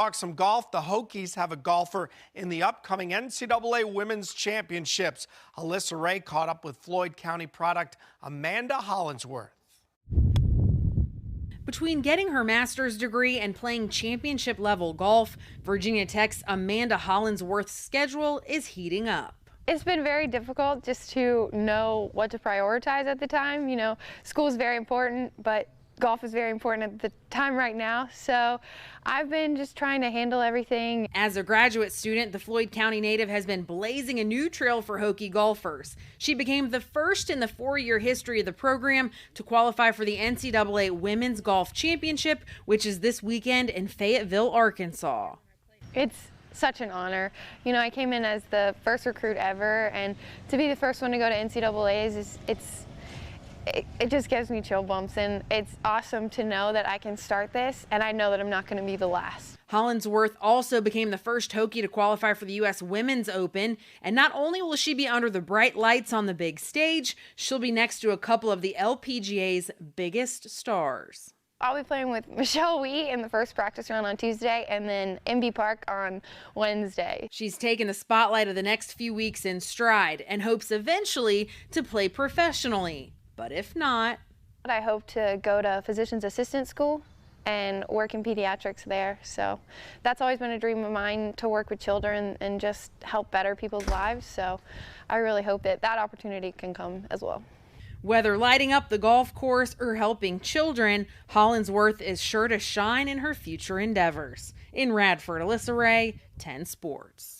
Talk some golf. The Hokies have a golfer in the upcoming NCAA Women's Championships. Alyssa Ray caught up with Floyd County product Amanda Hollinsworth. Between getting her master's degree and playing championship-level golf, Virginia Tech's Amanda Hollinsworth's schedule is heating up. It's been very difficult just to know what to prioritize at the time. You know, school is very important, but golf is very important at the time right now. So I've been just trying to handle everything. As a graduate student, the Floyd County native has been blazing a new trail for Hokie golfers. She became the first in the 4-year history of the program to qualify for the NCAA Women's Golf Championship, which is this weekend in Fayetteville, Arkansas. It's such an honor. You know, I came in as the first recruit ever, and to be the first one to go to NCAAs it just gives me chill bumps, and it's awesome to know that I can start this, and I know that I'm not going to be the last. Hollinsworth also became the first Hokie to qualify for the U.S. Women's Open, and not only will she be under the bright lights on the big stage, she'll be next to a couple of the LPGA's biggest stars. I'll be playing with Michelle Wie in the first practice round on Tuesday, and then MB Park on Wednesday. She's taken the spotlight of the next few weeks in stride and hopes eventually to play professionally. But if not, I hope to go to physician's assistant school and work in pediatrics there. So that's always been a dream of mine, to work with children and just help better people's lives. So I really hope that that opportunity can come as well. Whether lighting up the golf course or helping children, Hollinsworth is sure to shine in her future endeavors. In Radford, Alyssa Ray, 10 Sports.